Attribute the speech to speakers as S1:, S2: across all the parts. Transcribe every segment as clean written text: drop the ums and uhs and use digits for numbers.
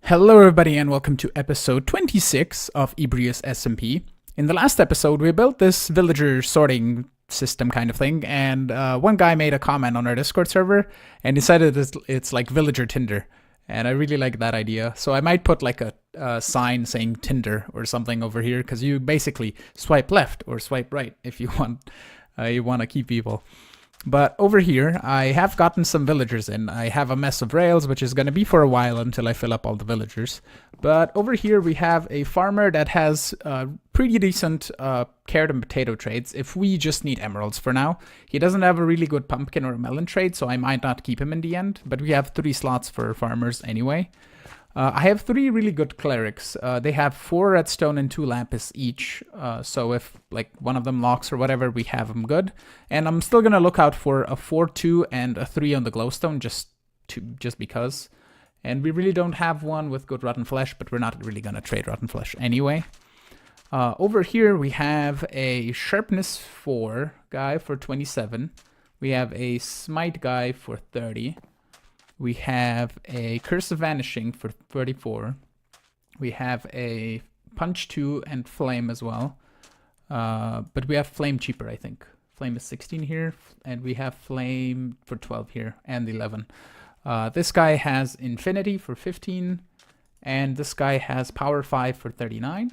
S1: Hello everybody and welcome to episode 26 of Ebrius SMP. In the last episode we built this villager sorting system kind of thing, and one guy made a comment on our Discord server and decided it's like villager Tinder, and I really like that idea. So I might put like a sign saying Tinder or something over here, because you basically swipe left or swipe right if you want to keep people. But over here, I have gotten some villagers in. I have a mess of rails, which is going to be for a while until I fill up all the villagers. But over here, we have a farmer that has pretty decent carrot and potato trades if we just need emeralds for now. He doesn't have a really good pumpkin or a melon trade, so I might not keep him in the end. But we have 3 slots for farmers anyway. I have 3 really good clerics. They have 4 redstone and 2 lapis each. So if like one of them locks or whatever, we have them good. And I'm still gonna look out for a 4-2 and a 3 on the glowstone just because. And we really don't have one with good rotten flesh, but we're not really gonna trade rotten flesh anyway. Over here we have a sharpness 4 guy for 27. We have a smite guy for 30. We have a Curse of Vanishing for 34. We have a Punch 2 and Flame as well. But we have Flame cheaper, I think. Flame is 16 here, and we have Flame for 12 here, and 11. This guy has Infinity for 15, and this guy has Power 5 for 39.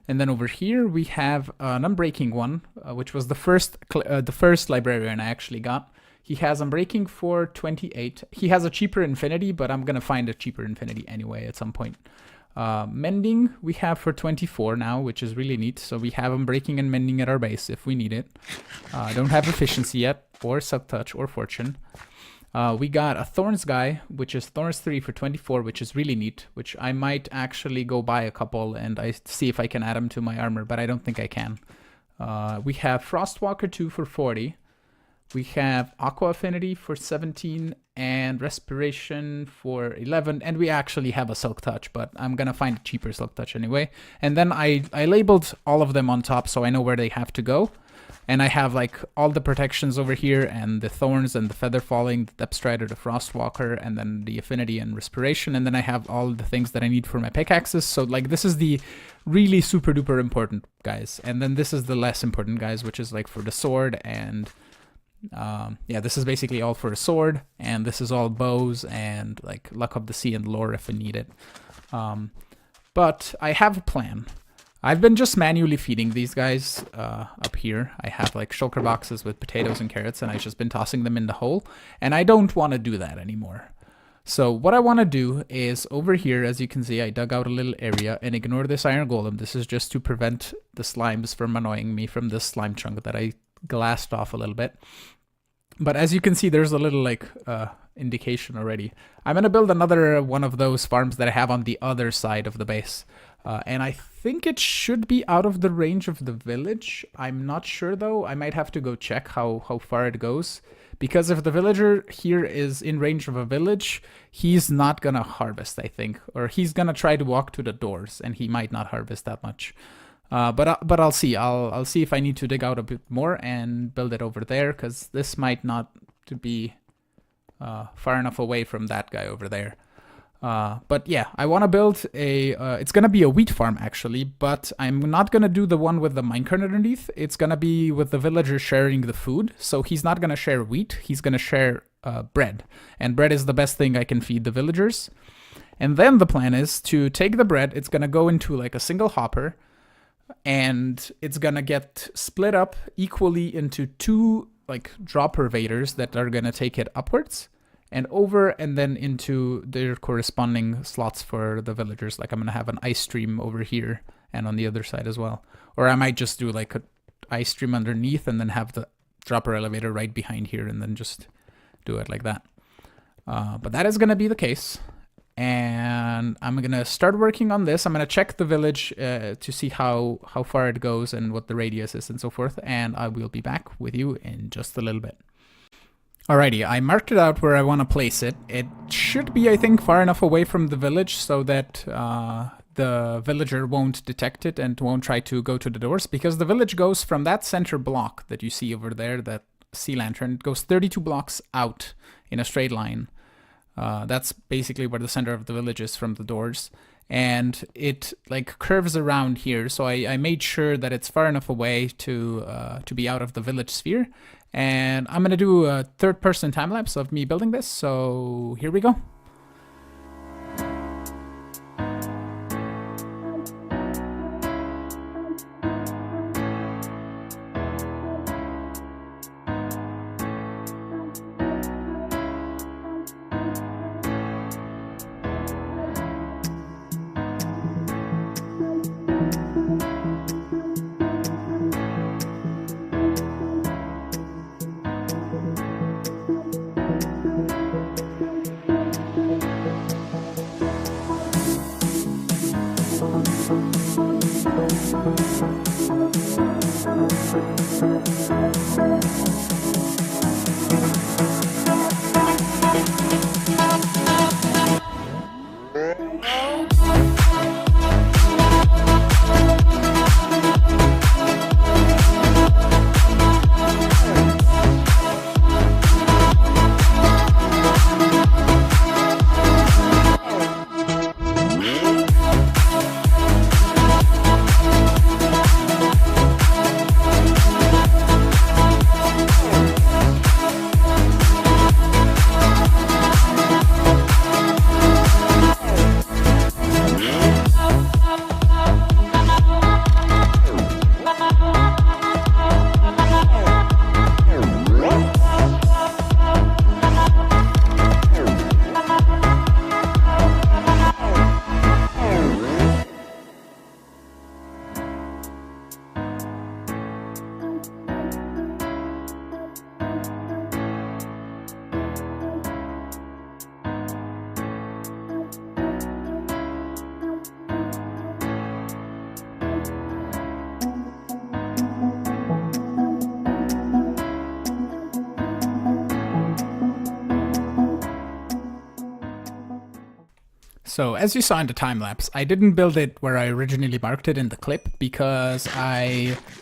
S1: And then over here we have an Unbreaking one, which was the first librarian I actually got. He has Unbreaking for 28. He has a cheaper Infinity, but I'm going to find a cheaper Infinity anyway at some point. Mending we have for 24 now, which is really neat. So we have Unbreaking and Mending at our base if we need it. I don't have Efficiency yet, or Silk Touch, or Fortune. We got a Thorns guy, which is Thorns 3 for 24, which is really neat, which I might actually go buy a couple and I see if I can add them to my armor, but I don't think I can. We have Frostwalker 2 for 40. We have Aqua Affinity for 17 and Respiration for 11. And we actually have a Silk Touch, but I'm going to find a cheaper Silk Touch anyway. And then I labeled all of them on top so I know where they have to go. And I have like all the protections over here, and the Thorns and the Feather Falling, the Depth Strider, the Frostwalker, and then the Affinity and Respiration. And then I have all the things that I need for my pickaxes. So like this is the really super duper important guys. And then this is the less important guys, which is like for the sword and... yeah, this is basically all for a sword, and this is all bows and like Luck of the Sea and lore if I need it. But I have a plan. I've been just manually feeding these guys up here. I have like shulker boxes with potatoes and carrots, and I've just been tossing them in the hole, and I don't want to do that anymore. So what I want to do is over here, as you can see, I dug out a little area, and ignore this iron golem. This is just to prevent the slimes from annoying me from this slime chunk that I glassed off a little bit. But as you can see, there's a little like indication already. I'm going to build another one of those farms that I have on the other side of the base. And I think it should be out of the range of the village. I'm not sure though. I might have to go check how far it goes. Because if the villager here is in range of a village, he's not going to harvest, I think. Or he's going to try to walk to the doors, and he might not harvest that much. But I'll see. I'll see if I need to dig out a bit more and build it over there, because this might not to be far enough away from that guy over there. But yeah, I want to build a... it's going to be a wheat farm, actually, but I'm not going to do the one with the minecart underneath. It's going to be with the villager sharing the food. So he's not going to share wheat. He's going to share bread. And bread is the best thing I can feed the villagers. And then the plan is to take the bread. It's going to go into like a single hopper, and it's gonna get split up equally into 2 like drop pervaders that are gonna take it upwards and over, and then into their corresponding slots for the villagers. Like I'm gonna have an ice stream over here and on the other side as well. Or I might just do like a ice stream underneath and then have the dropper elevator right behind here and then just do it like that. But that is gonna be the case. And I'm gonna start working on this. I'm gonna check the village to see how far it goes and what the radius is and so forth, and I will be back with you in just a little bit. Alrighty, I marked it out where I want to place it. It should be, I think, far enough away from the village so that the villager won't detect it and won't try to go to the doors, because the village goes from that center block that you see over there, that sea lantern. It goes 32 blocks out in a straight line. That's basically where the center of the village is from the doors. And it like curves around here, so I made sure that it's far enough away to be out of the village sphere. And I'm gonna do a third-person time lapse of me building this. So here we go. So as you saw in the time lapse, I didn't build it where I originally marked it in the clip because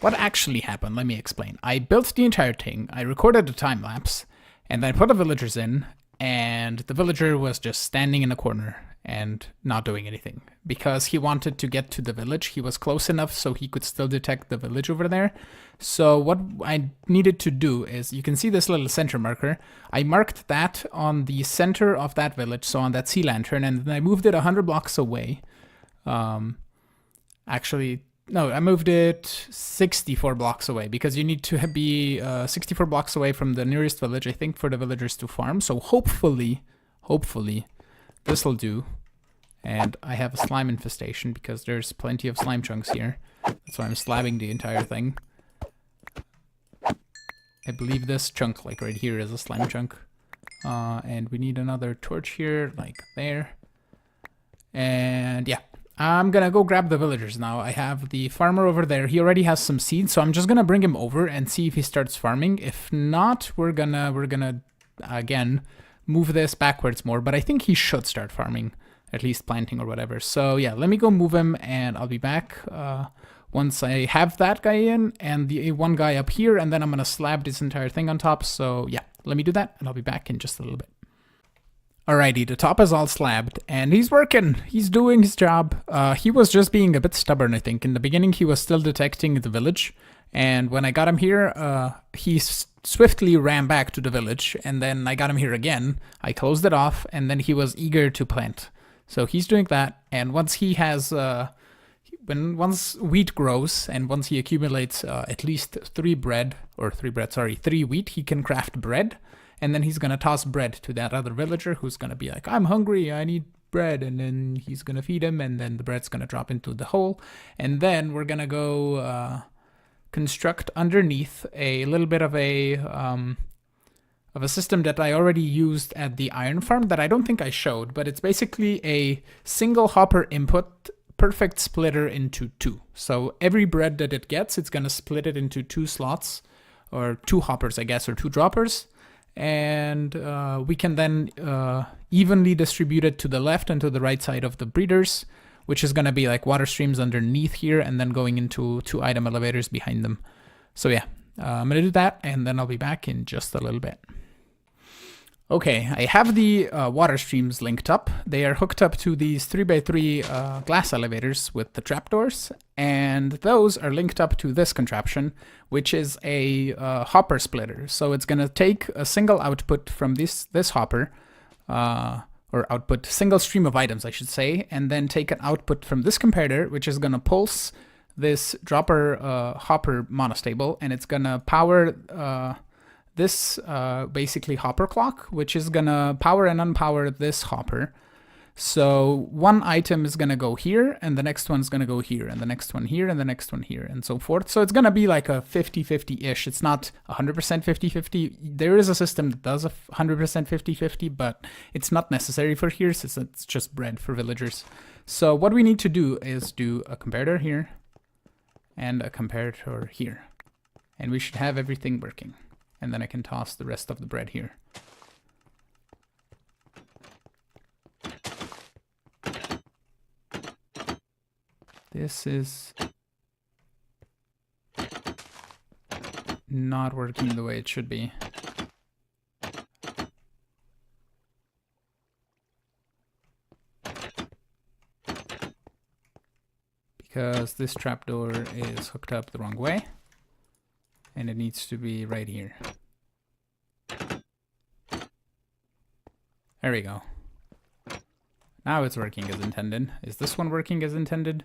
S1: what actually happened, let me explain. I built the entire thing, I recorded the time lapse, and then I put the villagers in, and the villager was just standing in a corner and not doing anything because he wanted to get to the village. He was close enough so he could still detect the village over there. So what I needed to do is, you can see this little center marker. I marked that on the center of that village, so on that sea lantern, and then I moved it 100 blocks away. Actually, no, I moved it 64 blocks away because you need to be 64 blocks away from the nearest village, I think, for the villagers to farm. So hopefully, this will do. And I have a slime infestation because there's plenty of slime chunks here. That's why I'm slabbing the entire thing. I believe this chunk, like right here, is a slime chunk. And we need another torch here, like there. And yeah, I'm gonna go grab the villagers now. I have the farmer over there. He already has some seeds, so I'm just gonna bring him over and see if he starts farming. If not, we're gonna again move this backwards more, but I think he should start farming, at least planting or whatever. So yeah, let me go move him and I'll be back once I have that guy in and the one guy up here, and then I'm gonna slab this entire thing on top. So yeah, let me do that and I'll be back in just a little bit. Alrighty, the top is all slabbed and he's working. He's doing his job. He was just being a bit stubborn, I think. In the beginning, he was still detecting the village. And when I got him here, he swiftly ran back to the village. And then I got him here again. I closed it off and then he was eager to plant. So he's doing that. And once he has, once wheat grows and once he accumulates at least 3 wheat, he can craft bread. And then he's going to toss bread to that other villager who's going to be like, I'm hungry, I need bread. And then he's going to feed him, and then the bread's going to drop into the hole. And then we're going to go construct underneath a little bit of a system that I already used at the iron farm that I don't think I showed. But it's basically a single hopper input perfect splitter into 2. So every bread that it gets, it's going to split it into 2 slots, or 2 hoppers, I guess, or 2 droppers. And we can then evenly distribute it to the left and to the right side of the breeders, which is going to be like water streams underneath here and then going into 2 item elevators behind them. So yeah, I'm going to do that and then I'll be back in just a little bit. Okay, I have the water streams linked up. They are hooked up to these 3x3 glass elevators with the trapdoors, and those are linked up to this contraption, which is a hopper splitter. So it's gonna take a single output from this hopper, or output, single stream of items, I should say, and then take an output from this comparator, which is gonna pulse this dropper hopper monostable, and it's gonna power this basically hopper clock, which is gonna power and unpower this hopper. So one item is gonna go here, and the next one's gonna go here, and the next one here, and the next one here, and so forth. So it's gonna be like a 50-50-ish. It's not 100% 50-50. There is a system that does a 100% 50-50, but it's not necessary for here, since it's just bred for villagers. So what we need to do is do a comparator here, and a comparator here. And we should have everything working. And then I can toss the rest of the bread here. This is not working the way it should be. Because this trapdoor is hooked up the wrong way. And it needs to be right here. There we go. Now it's working as intended. Is this one working as intended?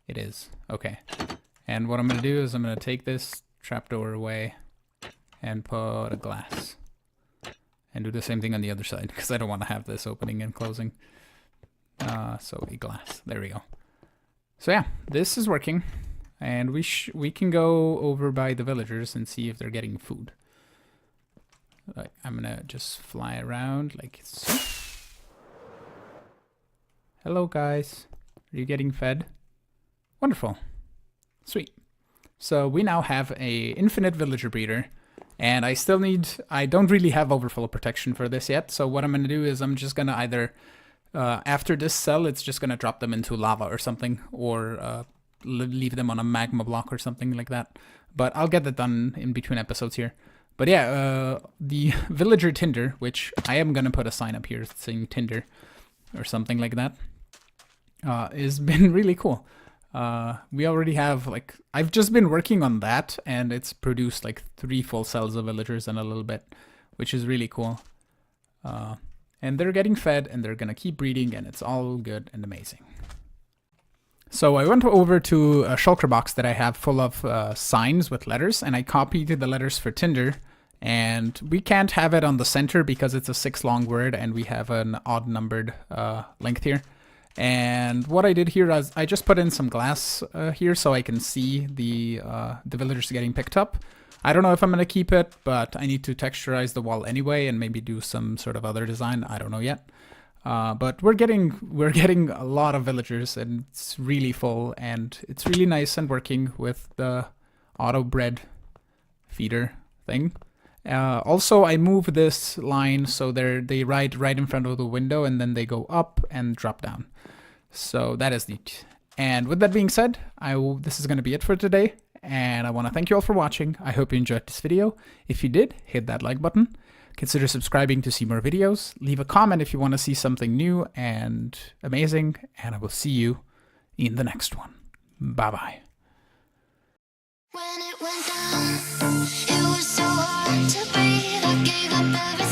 S1: It is. Okay. And what I'm going to do is I'm going to take this trapdoor away and put a glass. And do the same thing on the other side, because I don't want to have this opening and closing. So a glass. There we go. So yeah, this is working. And we can go over by the villagers and see if they're getting food. I'm gonna just fly around like so. Hello guys, are you getting fed? Wonderful, sweet. So we now have a infinite villager breeder, and I don't really have overflow protection for this yet. So what I'm gonna do is I'm just gonna either after this cell, it's just gonna drop them into lava or something, or leave them on a magma block or something like that. But I'll get that done in between episodes here. But yeah, the villager Tinder, which I am gonna put a sign up here saying Tinder or something like that, has been really cool. We already have, like, I've just been working on that, and it's produced like 3 full cells of villagers in a little bit, which is really cool. And they're getting fed, and they're gonna keep breeding, and it's all good and amazing. So I went over to a shulker box that I have full of signs with letters, and I copied the letters for Tinder, and we can't have it on the center because it's a 6-long word and we have an odd numbered length here. And what I did here is I just put in some glass here so I can see the villagers getting picked up. I don't know if I'm going to keep it, but I need to texturize the wall anyway and maybe do some sort of other design. I don't know yet. But we're getting a lot of villagers, and it's really full, and it's really nice and working with the auto bread feeder thing. Also, I move this line so they ride right in front of the window, and then they go up and drop down. So that is neat. And with that being said, this is going to be it for today, and I want to thank you all for watching. I hope you enjoyed this video. If you did, hit that like button. Consider subscribing to see more videos. Leave a comment if you want to see something new and amazing, and I will see you in the next one. Bye-bye.
S2: When it went down, it was so hard to breathe. I gave up everything.